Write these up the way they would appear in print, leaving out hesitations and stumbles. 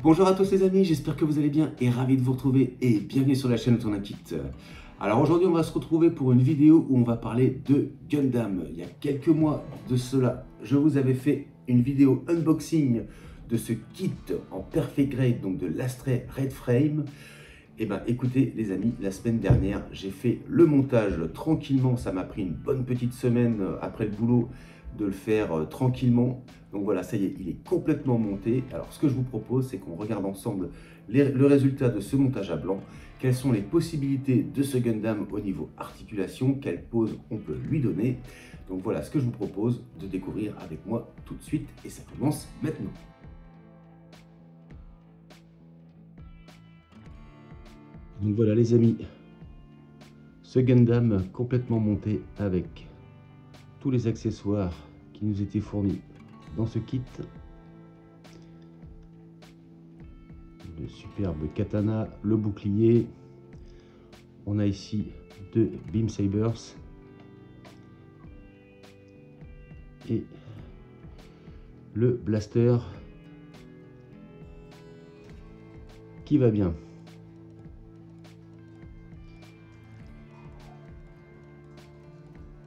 Bonjour à tous les amis, j'espère que vous allez bien et ravi de vous retrouver et bienvenue sur la chaîne Tourne Kit. Alors aujourd'hui on va se retrouver pour une vidéo où on va parler de Gundam. Il y a quelques mois de cela, je vous avais fait une vidéo unboxing de ce kit en perfect grade, donc de l'Astray Red Frame. Et ben écoutez les amis, la semaine dernière j'ai fait le montage tranquillement, ça m'a pris une bonne petite semaine après le boulot de le faire tranquillement. Donc voilà, ça y est, il est complètement monté. Alors ce que je vous propose, c'est qu'on regarde ensemble le résultat de ce montage à blanc. Quelles sont les possibilités de ce Gundam au niveau articulation, quelle pose on peut lui donner. Donc voilà ce que je vous propose de découvrir avec moi tout de suite et ça commence maintenant. Donc voilà les amis, ce Gundam complètement monté avec tous les accessoires qui nous étaient fournis dans ce kit. Le superbe katana, le bouclier. On a ici deux Beam Sabers et le blaster qui va bien.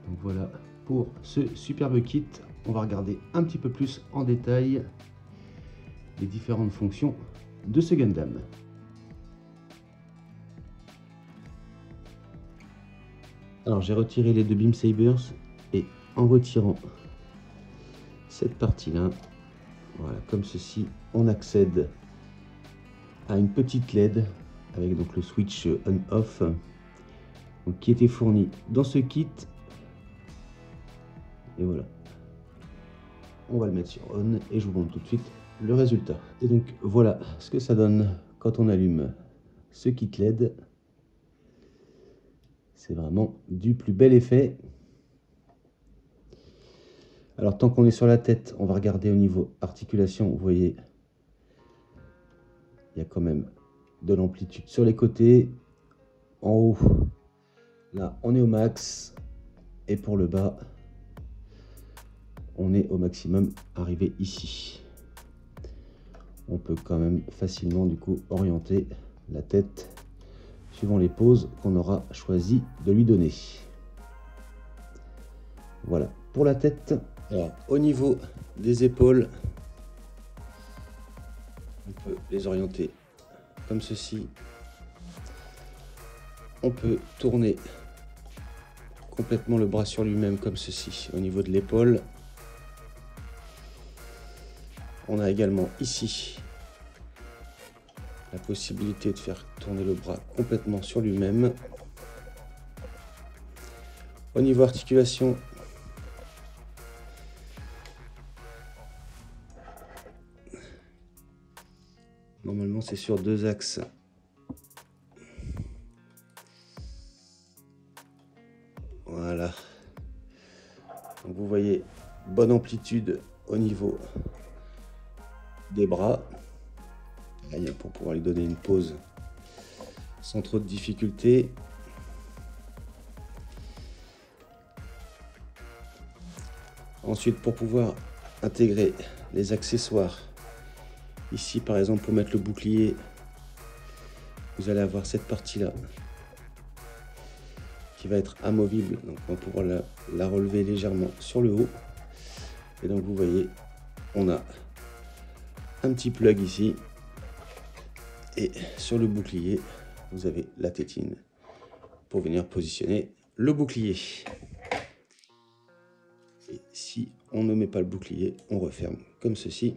Donc voilà pour ce superbe kit. On va regarder un petit peu plus en détail les différentes fonctions de ce Gundam. Alors j'ai retiré les deux Beam Sabers et en retirant cette partie là, voilà, comme ceci, on accède à une petite LED avec donc le switch on-off qui était fourni dans ce kit. Et voilà, on va le mettre sur on et je vous montre tout de suite le résultat. Et donc voilà ce que ça donne quand on allume ce kit LED. C'est vraiment du plus bel effet. Alors tant qu'on est sur la tête, on va regarder au niveau articulation. Vous voyez, il y a quand même de l'amplitude sur les côtés. En haut, là on est au max. Et pour le bas, on est au maximum arrivé ici. On peut quand même facilement du coup orienter la tête suivant les poses qu'on aura choisi de lui donner. Voilà pour la tête. Alors au niveau des épaules, on peut les orienter comme ceci. On peut tourner complètement le bras sur lui-même comme ceci au niveau de l'épaule. On a également ici la possibilité de faire tourner le bras complètement sur lui-même. Au niveau articulation, normalement c'est sur deux axes. Voilà. Donc vous voyez, bonne amplitude au niveau des bras. Là, pour pouvoir lui donner une pose sans trop de difficulté. Ensuite, pour pouvoir intégrer les accessoires, ici par exemple pour mettre le bouclier, vous allez avoir cette partie là qui va être amovible, donc on va pouvoir la relever légèrement sur le haut. Et donc vous voyez, on a un petit plug ici. Et sur le bouclier, vous avez la tétine pour venir positionner le bouclier. Et si on ne met pas le bouclier, on referme comme ceci.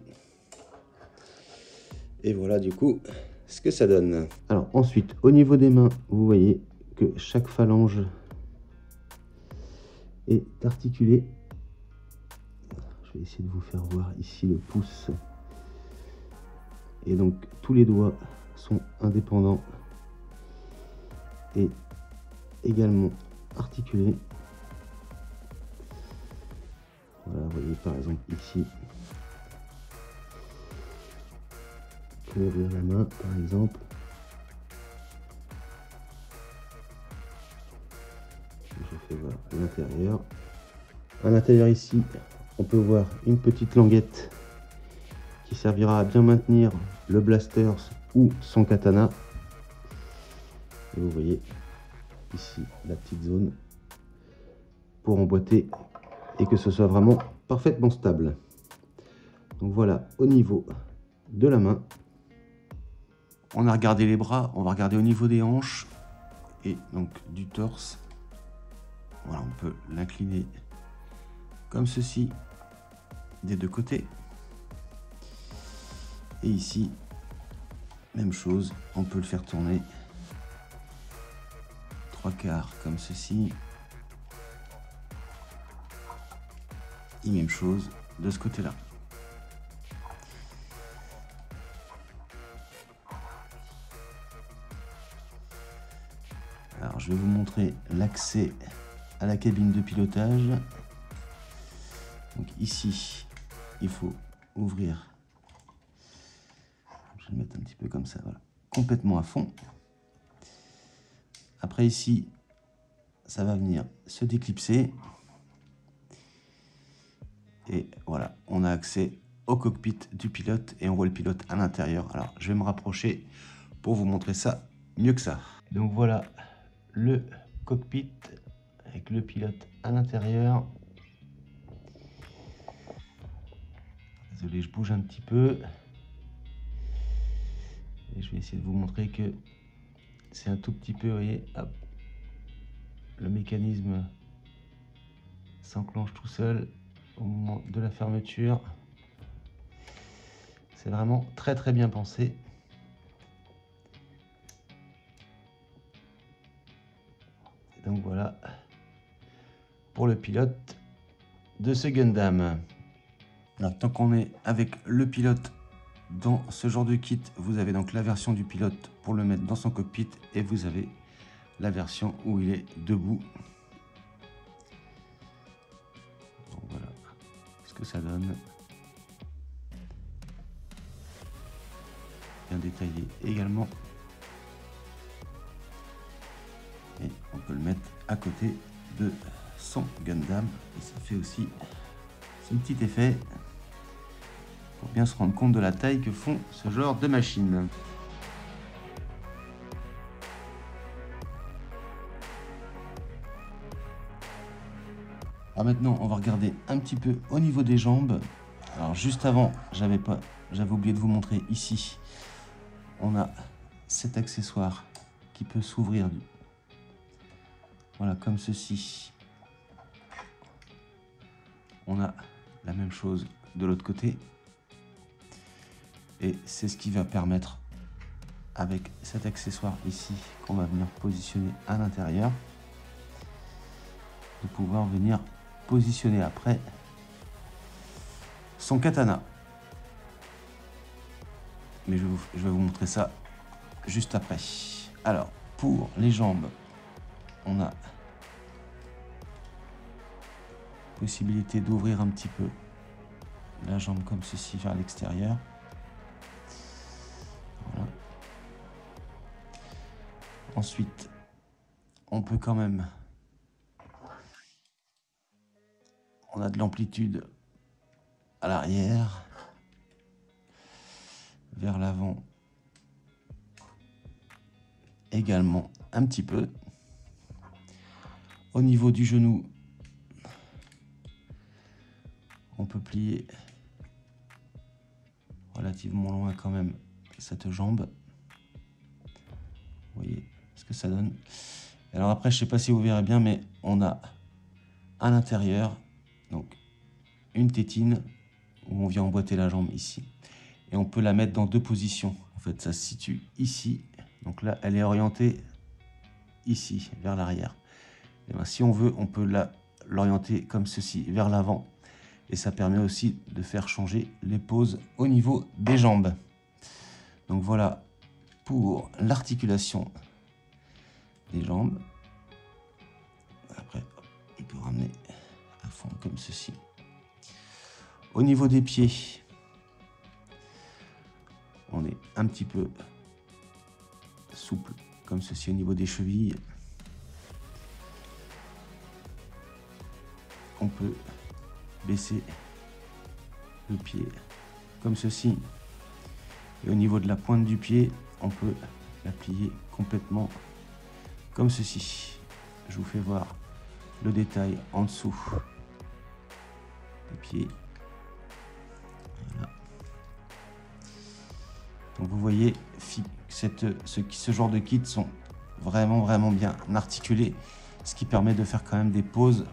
Et voilà du coup ce que ça donne. Alors ensuite, au niveau des mains, vous voyez que chaque phalange est articulée. Je vais essayer de vous faire voir ici le pouce. Et donc tous les doigts sont indépendants et également articulés. Voilà, vous voyez par exemple ici, je peux ouvrir la main par exemple. Je fais voir à l'intérieur. À l'intérieur ici, on peut voir une petite languette qui servira à bien maintenir le blaster ou son katana. Et vous voyez ici la petite zone pour emboîter et que ce soit vraiment parfaitement stable. Donc voilà, au niveau de la main, on a regardé les bras, on va regarder au niveau des hanches et donc du torse. Voilà, on peut l'incliner comme ceci des deux côtés. Et ici, même chose, on peut le faire tourner 3/4 comme ceci. Et même chose de ce côté-là. Alors, je vais vous montrer l'accès à la cabine de pilotage. Donc ici, il faut ouvrir. Je vais le mettre un petit peu comme ça, voilà, complètement à fond. Après ici, ça va venir se déclipser. Et voilà, on a accès au cockpit du pilote et on voit le pilote à l'intérieur. Alors, je vais me rapprocher pour vous montrer ça mieux que ça. Donc voilà le cockpit avec le pilote à l'intérieur. Désolé, je bouge un petit peu. Et je vais essayer de vous montrer que c'est un tout petit peu, vous voyez, hop, le mécanisme s'enclenche tout seul au moment de la fermeture. C'est vraiment très très bien pensé. Et donc voilà pour le pilote de ce Gundam. Alors, tant qu'on est avec le pilote dans ce genre de kit, vous avez donc la version du pilote pour le mettre dans son cockpit et vous avez la version où il est debout. Donc voilà ce que ça donne. Bien détaillé également. Et on peut le mettre à côté de son Gundam et ça fait aussi ce petit effet pour bien se rendre compte de la taille que font ce genre de machines. Alors maintenant, on va regarder un petit peu au niveau des jambes. Alors juste avant, j'avais oublié de vous montrer ici. On a cet accessoire qui peut s'ouvrir. Voilà, comme ceci. On a la même chose de l'autre côté. Et c'est ce qui va permettre, avec cet accessoire ici, qu'on va venir positionner à l'intérieur, de pouvoir venir positionner après son katana. Mais je vais vous montrer ça juste après. Alors, pour les jambes, on a possibilité d'ouvrir un petit peu la jambe comme ceci vers l'extérieur. Voilà. Ensuite, on peut quand même... On a de l'amplitude à l'arrière, vers l'avant également un petit peu. Au niveau du genou, on peut plier relativement loin quand même cette jambe. Vous voyez ce que ça donne. Alors après, je ne sais pas si vous verrez bien, mais on a à l'intérieur donc une tétine où on vient emboîter la jambe ici. Et on peut la mettre dans deux positions. En fait, ça se situe ici. Donc là, elle est orientée ici, vers l'arrière. Et bien, si on veut, on peut l'orienter comme ceci, vers l'avant. Et ça permet aussi de faire changer les poses au niveau des jambes. Donc voilà pour l'articulation des jambes. Après, on peut ramener à fond comme ceci. Au niveau des pieds, on est un petit peu souple comme ceci au niveau des chevilles. On peut baisser le pied comme ceci Et au niveau de la pointe du pied, on peut la plier complètement comme ceci. Je vous fais voir le détail en dessous des pieds. Voilà. Donc vous voyez, ce genre de kits sont vraiment bien articulés, ce qui permet de faire quand même des poses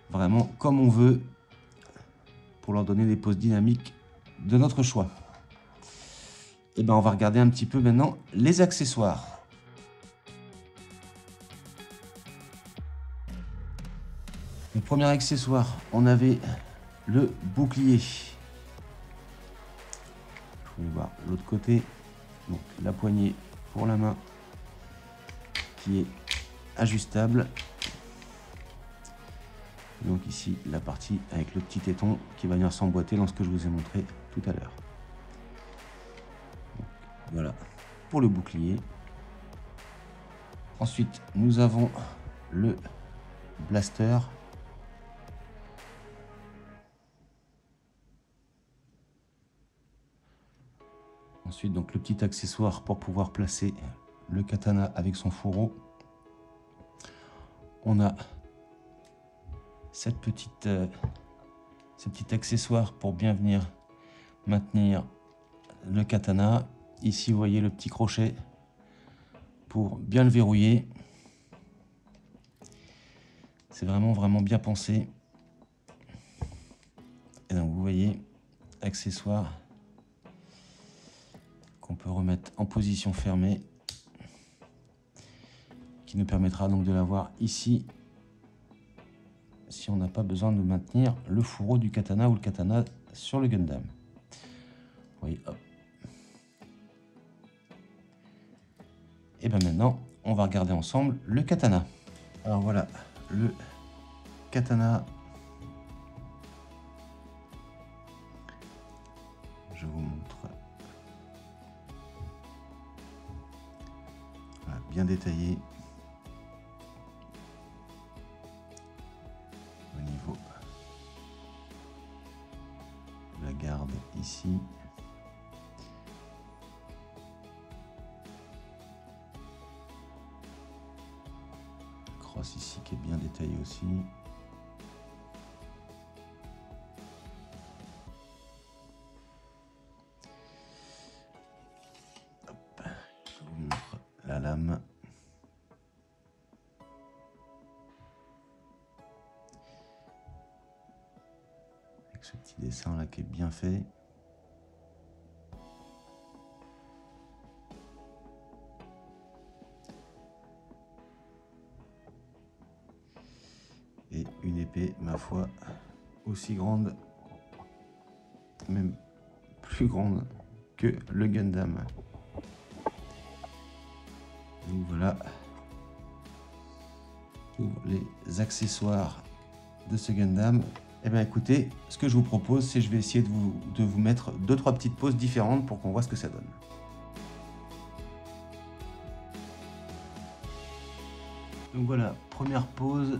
vraiment comme on veut, pour leur donner des poses dynamiques de notre choix. Et ben on va regarder un petit peu maintenant les accessoires. Le premier accessoire, on avait le bouclier. Je vais voir l'autre côté. Donc la poignée pour la main qui est ajustable. Donc ici la partie avec le petit téton qui va venir s'emboîter dans ce que je vous ai montré tout à l'heure. Voilà pour le bouclier. Ensuite nous avons le blaster. Ensuite donc le petit accessoire pour pouvoir placer le katana avec son fourreau. On a ce petit accessoire pour bien venir maintenir le katana. Ici vous voyez le petit crochet pour bien le verrouiller. C'est vraiment bien pensé. Et donc vous voyez, accessoire qu'on peut remettre en position fermée, qui nous permettra donc de l'avoir ici si on n'a pas besoin de maintenir le fourreau du katana ou le katana sur le Gundam. Vous voyez, hop. Et bien maintenant, on va regarder ensemble le katana. Alors voilà, le katana. Je vous montre. Voilà, bien détaillé. Au niveau de la garde ici. Crosse ici qui est bien détaillé aussi. Hop, je vous montre la lame. Avec ce petit dessin là qui est bien fait. Et une épée, ma foi, aussi grande, même plus grande que le Gundam. Donc voilà pour les accessoires de ce Gundam. Et bien écoutez, ce que je vous propose, c'est je vais essayer de vous mettre 2-3 petites poses différentes pour qu'on voit ce que ça donne. Donc voilà, première pose.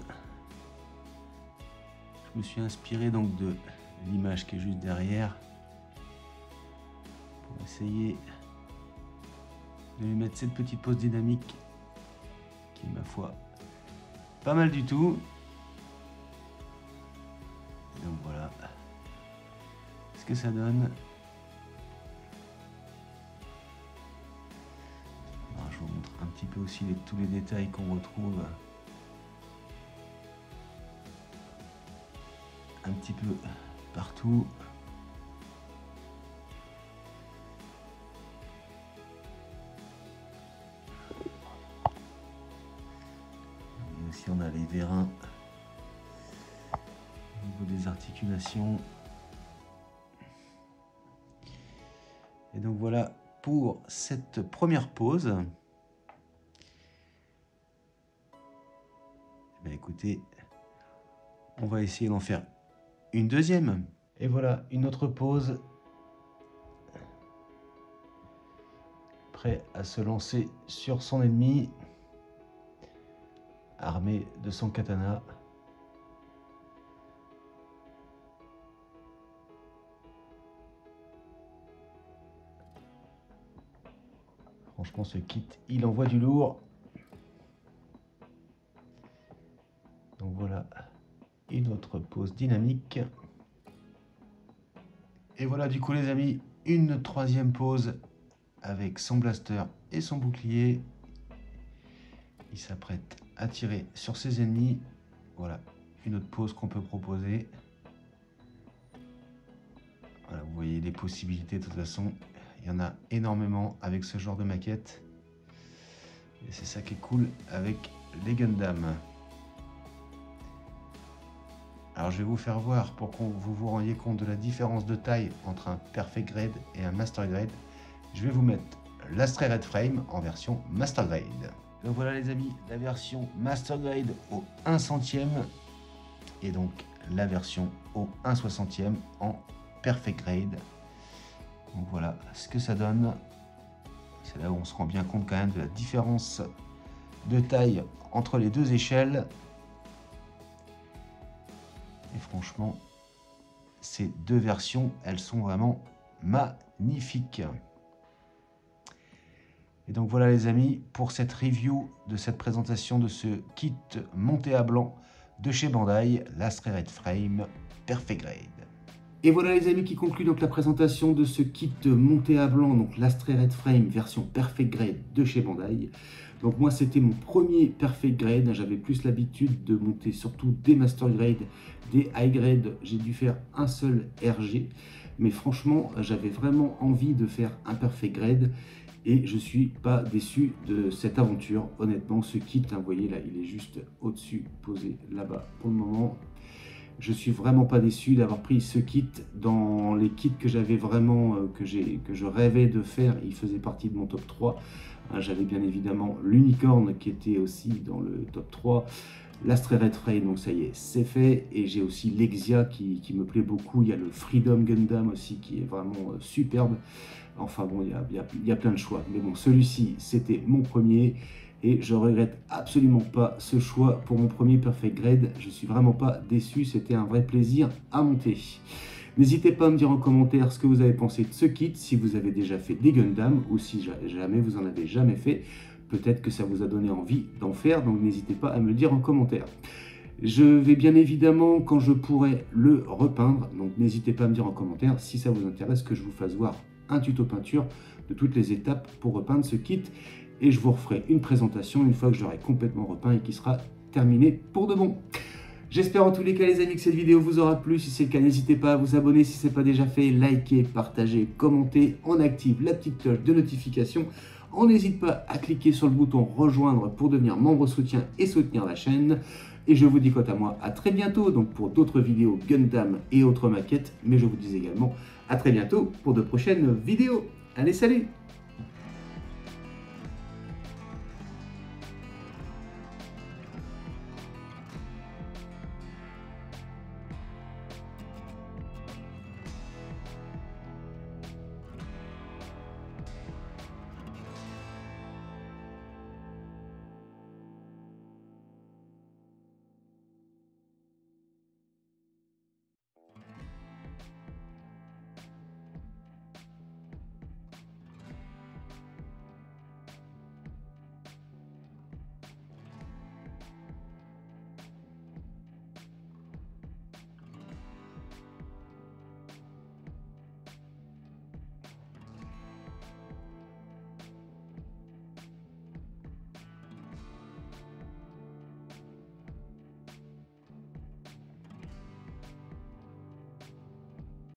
Je me suis inspiré donc de l'image qui est juste derrière pour essayer de lui mettre cette petite pose dynamique qui est, ma foi, pas mal du tout. Et donc voilà ce que ça donne. Alors, je vous montre un petit peu aussi tous les détails qu'on retrouve un petit peu partout. Et aussi on a les vérins au niveau des articulations. Et donc voilà pour cette première pose. Eh bien, écoutez, on va essayer d'en faire une deuxième. Et voilà une autre pose. Prêt à se lancer sur son ennemi, armé de son katana. Franchement, ce kit, il envoie du lourd. Donc voilà, une autre pose dynamique. Et voilà du coup les amis, une troisième pose avec son blaster et son bouclier. Il s'apprête à tirer sur ses ennemis. Voilà, une autre pose qu'on peut proposer. Voilà, vous voyez les possibilités de toute façon. Il y en a énormément avec ce genre de maquette. Et c'est ça qui est cool avec les Gundam. Alors je vais vous faire voir pour que vous vous rendiez compte de la différence de taille entre un Perfect Grade et un Master Grade. Je vais vous mettre l'Astray Red Frame en version Master Grade. Donc voilà les amis, la version Master Grade au 1 centième et donc la version au 1 soixantième en Perfect Grade. Donc voilà ce que ça donne. C'est là où on se rend bien compte quand même de la différence de taille entre les deux échelles. Et franchement, ces deux versions, elles sont vraiment magnifiques. Et donc voilà les amis, pour cette review de cette présentation de ce kit monté à blanc de chez Bandai, l'Astray Red Frame Perfect Grade. Et voilà les amis qui conclut donc la présentation de ce kit monté à blanc, donc l'Astray Red Frame version Perfect Grade de chez Bandai. Donc moi c'était mon premier Perfect Grade, j'avais plus l'habitude de monter surtout des Master Grade, des High Grade, j'ai dû faire un seul RG, mais franchement j'avais vraiment envie de faire un Perfect Grade et je suis pas déçu de cette aventure. Honnêtement ce kit, hein, vous voyez là il est juste au-dessus, posé là-bas pour le moment. Je suis vraiment pas déçu d'avoir pris ce kit. Dans les kits que j'avais vraiment, que je rêvais de faire, il faisait partie de mon top 3. J'avais bien évidemment l'Unicorn qui était aussi dans le top 3. L'Astray Red Frame, donc ça y est, c'est fait. Et j'ai aussi l'Exia qui me plaît beaucoup. Il y a le Freedom Gundam aussi qui est vraiment superbe. Enfin bon, il y a plein de choix. Mais bon, celui-ci, c'était mon premier. Et je regrette absolument pas ce choix pour mon premier Perfect Grade. Je suis vraiment pas déçu, c'était un vrai plaisir à monter. N'hésitez pas à me dire en commentaire ce que vous avez pensé de ce kit, si vous avez déjà fait des Gundam ou si jamais vous en avez jamais fait. Peut-être que ça vous a donné envie d'en faire, donc n'hésitez pas à me le dire en commentaire. Je vais bien évidemment, quand je pourrai, le repeindre. Donc n'hésitez pas à me dire en commentaire si ça vous intéresse que je vous fasse voir un tuto peinture de toutes les étapes pour repeindre ce kit. Et je vous referai une présentation une fois que je l'aurai complètement repeint et qui sera terminé pour de bon. J'espère en tous les cas les amis que cette vidéo vous aura plu. Si c'est le cas, n'hésitez pas à vous abonner si ce n'est pas déjà fait. Likez, partagez, commentez. On active la petite cloche de notification. On n'hésite pas à cliquer sur le bouton rejoindre pour devenir membre soutien et soutenir la chaîne. Et je vous dis quant à moi à très bientôt donc pour d'autres vidéos Gundam et autres maquettes. Mais je vous dis également à très bientôt pour de prochaines vidéos. Allez, salut!